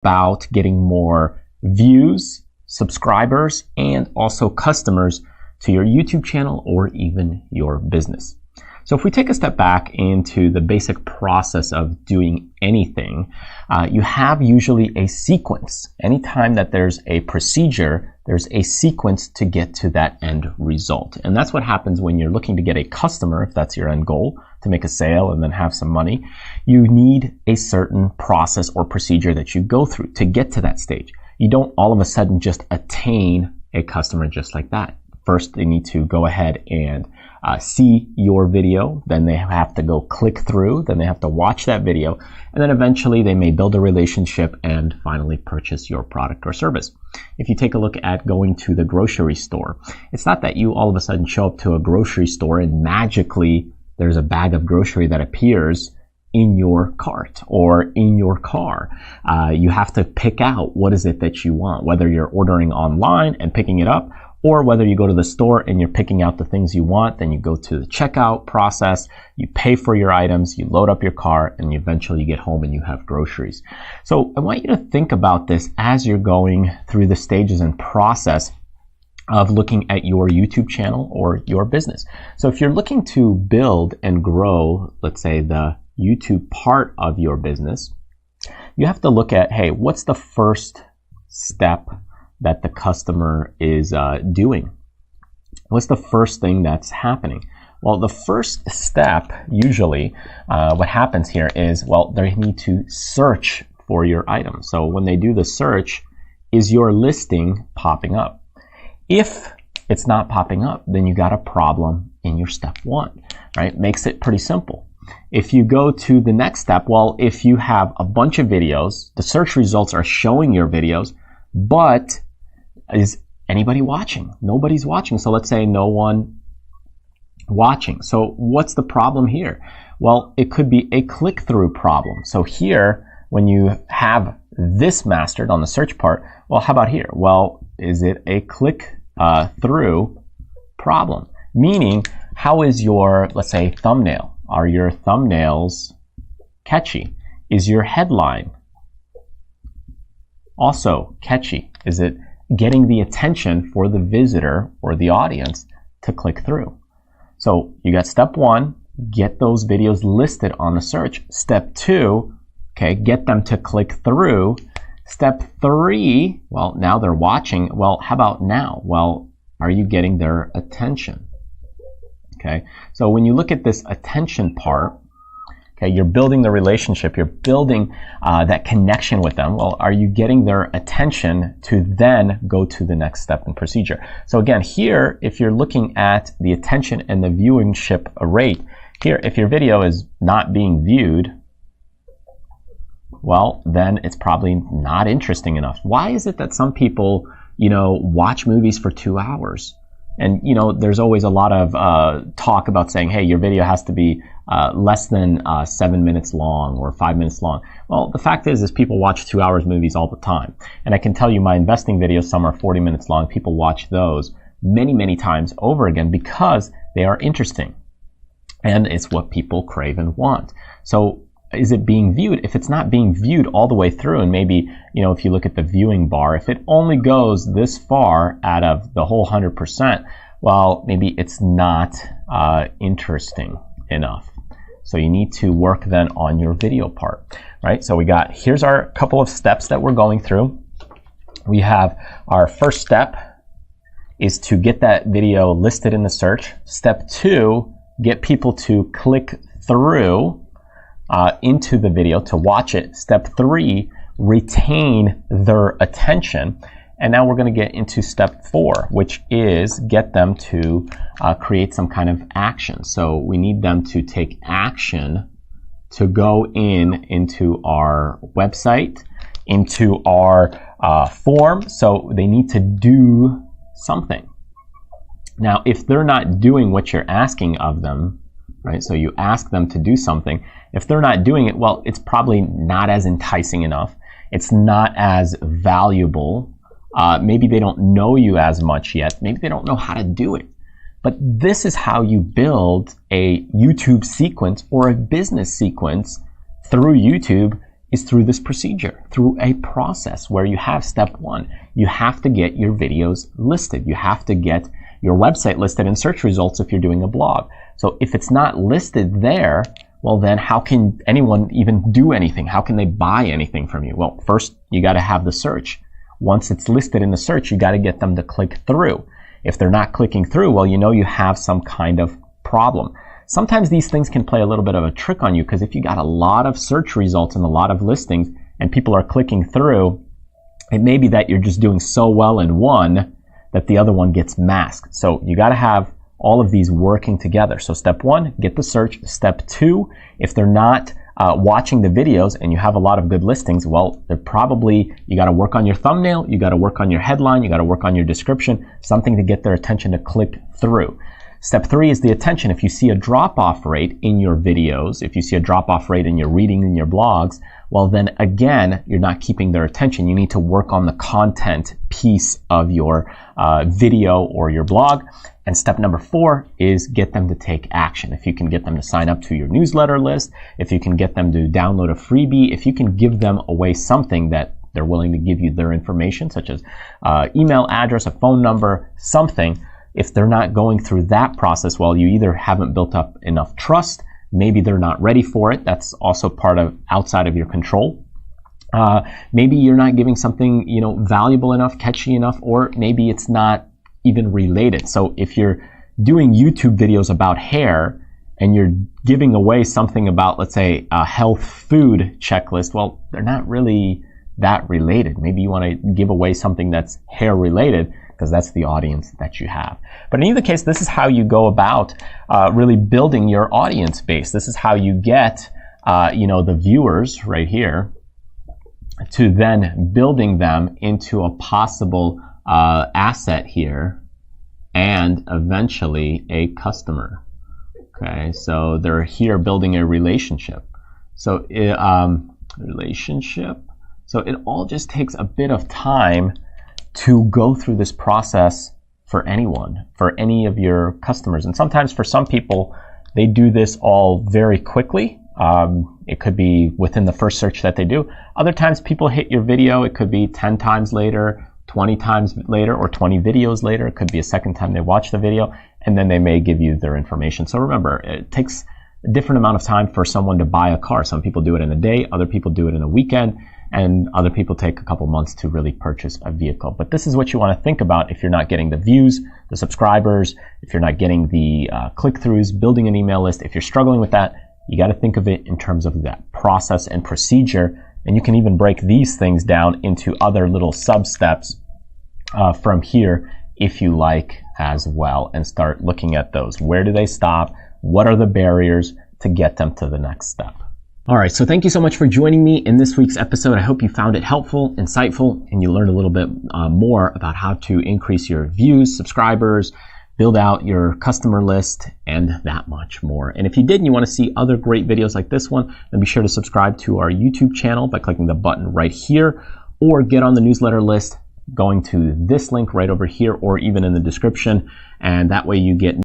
about getting more views, subscribers, and also customers to your YouTube channel or even your business. So if we take a step back into the basic process of doing anything, you have usually a sequence. Anytime that there's a procedure, there's a sequence to get to that end result. And that's what happens when you're looking to get a customer, if that's your end goal, to make a sale and then have some money. You need a certain process or procedure that you go through to get to that stage. You don't all of a sudden just attain a customer just like that. First, they need to go ahead and see your video, then they have to go click through, then they have to watch that video, and then eventually they may build a relationship and finally purchase your product or service. If you take a look at going to the grocery store, it's not that you all of a sudden show up to a grocery store and magically there's a bag of grocery that appears in your cart or in your car. You have to pick out what is it that you want, whether you're ordering online and picking it up, or whether you go to the store and you're picking out the things you want, then you go to the checkout process, you pay for your items, you load up your car, and eventually you get home and you have groceries. So I want you to think about this as you're going through the stages and process of looking at your YouTube channel or your business. So if you're looking to build and grow, let's say the YouTube part of your business, you have to look at, hey, what's the first step that the customer is doing? What's the first thing that's happening? Well, the first step, usually, what happens here is, well, they need to search for your item. So when they do the search, is your listing popping up? If it's not popping up, then you got a problem in your step one, right? Makes it pretty simple. If you go to the next step, well, if you have a bunch of videos, the search results are showing your videos, but is anybody watching? Nobody's watching. So let's say no one watching. So what's the problem here? Well, it could be a click-through problem. So here, when you have this mastered on the search part, well, how about here? Well, is it a click-through problem? Meaning, how is your, let's say, thumbnail? Are your thumbnails catchy? Is your headline also catchy? Is it getting the attention for the visitor or the audience to click through? So you got step one, get those videos listed on the search. Step two, okay, get them to click through. Step three, well, now they're watching. Well, how about now? Well, are you getting their attention? Okay, so when you look at this attention part, okay, you're building the relationship, you're building that connection with them. Well, are you getting their attention to then go to the next step and procedure? So again, here, if you're looking at the attention and the viewership rate, here, if your video is not being viewed, well, then it's probably not interesting enough. Why is it that some people, watch movies for 2 hours? And, there's always a lot of talk about saying, hey, your video has to be less than 7 minutes long or 5 minutes long. Well, the fact is people watch 2 hours movies all the time. And I can tell you my investing videos, some are 40 minutes long. People watch those many, many times over again because they are interesting. And it's what people crave and want. So is it being viewed? If it's not being viewed all the way through, and maybe, if you look at the viewing bar, if it only goes this far out of the whole 100%, well, maybe it's not interesting enough. So you need to work then on your video part, right? So here's our couple of steps that we're going through. We have our first step is to get that video listed in the search. Step two, get people to click through into the video to watch it. Step three, retain their attention. And now we're going to get into step four, which is get them to create some kind of action. So we need them to take action to go into our website, into our form. So they need to do something. Now, if they're not doing what you're asking of them, right? So you ask them to do something. If they're not doing it, well, it's probably not as enticing enough. It's not as valuable. Maybe they don't know you as much yet. Maybe they don't know how to do it. But this is how you build a YouTube sequence or a business sequence through YouTube is through this procedure, through a process where you have step one. You have to get your videos listed. You have to get your website listed in search results if you're doing a blog. So if it's not listed there, well then how can anyone even do anything? How can they buy anything from you? Well, first you got to have the search. Once it's listed in the search, you got to get them to click through. If they're not clicking through, well, you know you have some kind of problem. Sometimes these things can play a little bit of a trick on you, because if you got a lot of search results and a lot of listings and people are clicking through, it may be that you're just doing so well in one that the other one gets masked. So you got to have all of these working together. So step one, get the search. Step two, if they're not watching the videos and you have a lot of good listings, well, they're probably, you got to work on your thumbnail, you got to work on your headline, you got to work on your description, something to get their attention to click through. Step three is the attention. If you see a drop-off rate in your videos, if you see a drop-off rate in your reading in your blogs, well then again, you're not keeping their attention. You need to work on the content piece of your video or your blog. And step number four is get them to take action. If you can get them to sign up to your newsletter list, if you can get them to download a freebie, if you can give them away something that they're willing to give you their information, such as email address, a phone number, something. If they're not going through that process, well, you either haven't built up enough trust, maybe they're not ready for it. That's also part of outside of your control. Maybe you're not giving something, you know, valuable enough, catchy enough, or maybe it's not even related. So if you're doing YouTube videos about hair and you're giving away something about, let's say, a health food checklist, well, they're not really that related. Maybe you want to give away something that's hair related, because that's the audience that you have. But in either case, this is how you go about really building your audience base. This is how you get you know, the viewers right here to then building them into a possible asset here and eventually a customer. Okay, so they're here building a relationship. So relationship. So it all just takes a bit of time to go through this process for anyone, for any of your customers. And sometimes for some people, they do this all very quickly. It could be within the first search that they do. Other times people hit your video, it could be 10 times later, 20 times later, or 20 videos later. It could be a second time they watch the video, and then they may give you their information. So remember, it takes a different amount of time for someone to buy a car. Some people do it in a day, other people do it in a weekend, and other people take a couple months to really purchase a vehicle. But this is what you want to think about if you're not getting the views, the subscribers, if you're not getting the click-throughs, building an email list. If you're struggling with that, you got to think of it in terms of that process and procedure. And you can even break these things down into other little sub-steps from here if you like as well, and start looking at those. Where do they stop? What are the barriers to get them to the next step? All right, so thank you so much for joining me in this week's episode. I hope you found it helpful, insightful, and you learned a little bit more about how to increase your views, subscribers, build out your customer list, and that much more. And if you did and you want to see other great videos like this one, then be sure to subscribe to our YouTube channel by clicking the button right here, or get on the newsletter list going to this link right over here, or even in the description, and that way you get